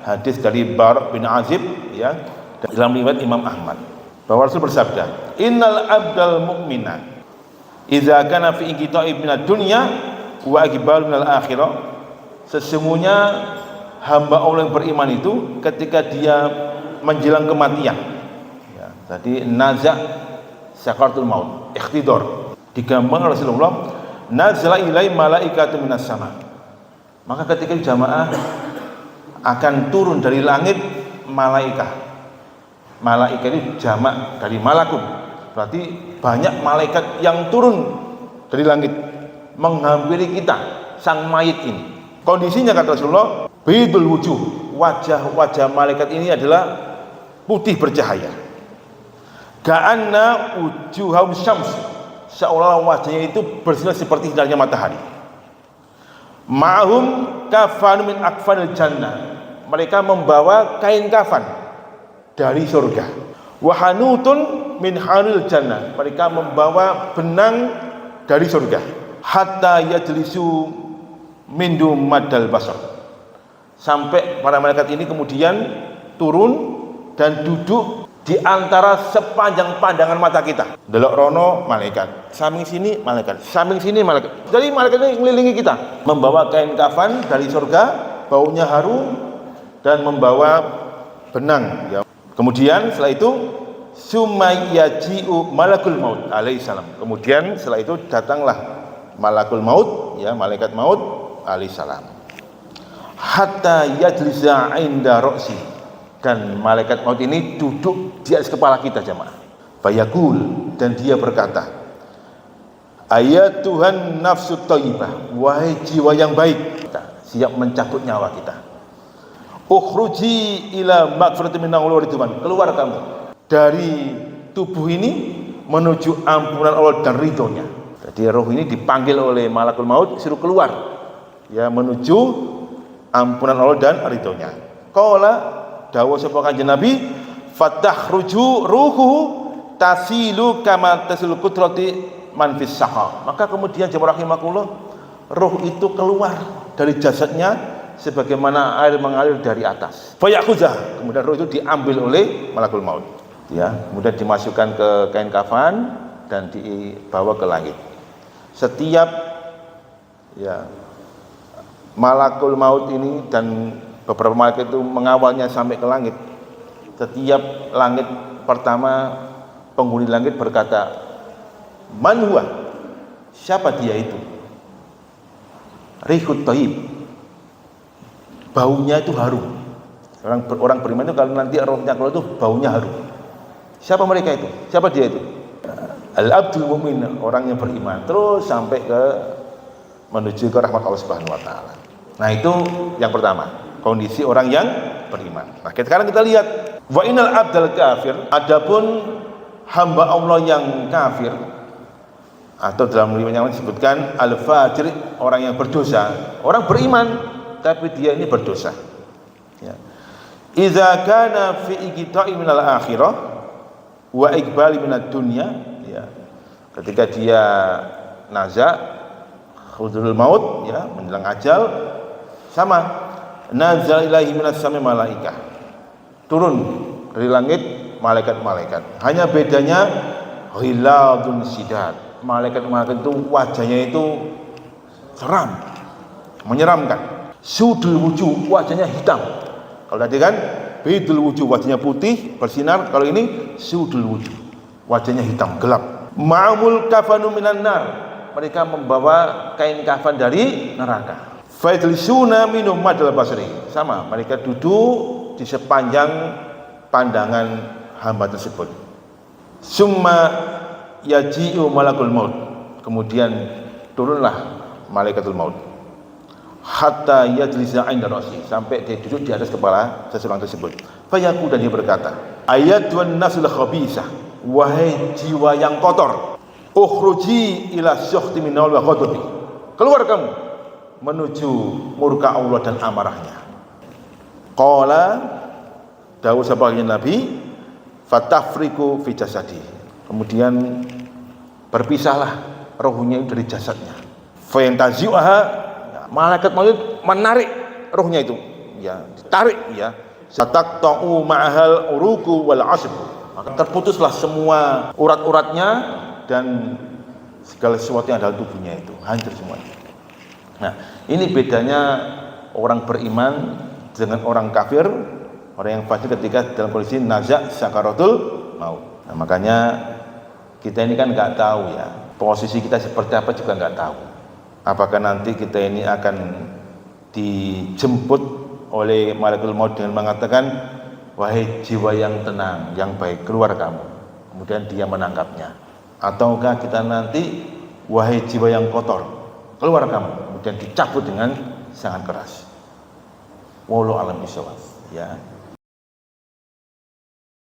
hadis dari Bara' bin Azib ya, dalam riwayat Imam Ahmad, bahwa Rasul bersabda, innal abdal mu'mina idza kana fi inqita'i minad dunya wa iqbal minal akhirah, sesungguhnya hamba Allah yang beriman itu ketika dia menjelang kematian ya, tadi naza sakaratul maut, ikhtidar, digambar Rasulullah, nazala ilai malaikatu minas sama, maka ketika jamaah akan turun dari langit malaikat. Malaikat itu jamak dari malakun, berarti banyak malaikat yang turun dari langit menghampiri kita sang mayit ini. Kondisinya kata Rasulullah, bidul wujuh, wajah malaikat ini adalah putih bercahaya. Ka'anna wujuhum syams, seolah wajahnya itu bersinar seperti sinarnya matahari. Ma'hum kafan min akfanil jannah, mereka membawa kain kafan dari surga. Wahanutun min hanil jannah, mereka membawa benang dari surga. Hatta yajlisu mindu madal basar, sampai para malaikat ini kemudian turun dan duduk di antara sepanjang pandangan mata kita. Delok rono malaikat, samping sini malaikat, samping sini malaikat. Jadi malaikat ini mengelilingi kita, membawa kain kafan dari surga, baunya harum, dan membawa benang ya. Kemudian setelah itu sumayyaji'u malakul maut alaihi salam. Kemudian setelah itu datanglah malakul maut ya, malaikat maut alaihi salam. Hatta yajlisa 'inda ra'si, dan malaikat maut ini duduk di atas kepala kita jemaah. Fayaqul, dan dia berkata, ayat Tuhan nafsu thayyibah, wahai jiwa yang baik, kita siap mencabut nyawa kita. Ukhruji ila maghfiratin minallahi wa ridwan, keluar kamu dari tubuh ini menuju ampunan Allah dan ridhonya. Jadi roh ini dipanggil oleh malakul maut, suruh keluar ya, menuju ampunan Allah dan ridhonya. Qala, dawuh sapa Kanjeng Nabi, fatakhruju ruhu tasilu kama tasil qudrati man fis saha. Maka kemudian jemaah rahimakumullah, roh itu keluar dari jasadnya sebagaimana air mengalir dari atas. Fayakhuzah, kemudian roh itu diambil oleh malakul maut ya, kemudian dimasukkan ke kain kafan dan dibawa ke langit. Setiap ya malakul maut ini dan beberapa malaikat itu mengawalnya sampai ke langit. Setiap langit pertama, penghuni langit berkata, man huwa, siapa dia itu? Rihut thayyib, baunya itu harum. Orang beriman itu kalau nanti rohnya keluar itu baunya harum. Siapa mereka itu? Siapa dia itu? Al-abdul mu'min, orang yang beriman, terus sampai ke menuju ke rahmat Allah Subhanahu wa taala. Nah, itu yang pertama, kondisi orang yang beriman. Nah, sekarang kita lihat, wa innal abdal kafir, adapun hamba Allah yang kafir, atau dalam riwayat yang disebutkan al-fajir, orang yang berdosa, orang beriman tapi dia ini berdosa ya. Idza kana fi iqta'i minal akhirah wa iqbali minad dunya ya, ketika dia naza hudurul maut ya, menjelang ajal, sama nazal ilahi minas sami malaikah, turun dari langit malaikat-malaikat. Hanya bedanya ghiladun sidad, malaikat-malaikat itu wajahnya itu seram, menyeramkan. Sudul wujuh, wajahnya hitam. Kalau tadi kan bidul wujuh, wajahnya putih bersinar. Kalau ini sudul wujuh, wajahnya hitam gelap. Ma'amul kafanu minan nar, mereka membawa kain kafan dari neraka. Fajlisuna minum madal basri, sama mereka duduk di sepanjang pandangan hamba tersebut. Summa yaji'u malakul maut, kemudian turunlah malaikatul maut. Hatta yajlisa 'inda ra'si, sampai dia duduk di atas kepala seseorang tersebut. Fayaqul, dan dia berkata, ayatun nafsul khabisah, wahai jiwa yang kotor, ukhruji ila syukhti minal wa ghadabi, keluar kamu menuju murka Allah dan amarahnya. Qala, dawuh sabagin Nabi, fatafriku fi jasadi, kemudian berpisahlah rohnya dari jasadnya. Fayantazi'uha, malaikat maut menarik rohnya itu ya, ditarik ya. Sataqta'u ma'hal uruku wal asb. Maka terputuslah semua urat-uratnya dan segala sesuatu yang ada dalam tubuhnya itu hancur semuanya. Nah, ini bedanya orang beriman dengan orang kafir, orang yang fasik ketika dalam kondisi nazak sakaratul maut. Nah, makanya kita ini kan nggak tahu ya, posisi kita seperti apa juga nggak tahu. Apakah nanti kita ini akan dijemput oleh malaikat maut dengan mengatakan, wahai jiwa yang tenang, yang baik, keluar kamu. Kemudian dia menangkapnya. Ataukah kita nanti, wahai jiwa yang kotor, keluar kamu. Kemudian dicabut dengan sangat keras. Wallahu a'lam bishawab. Ya.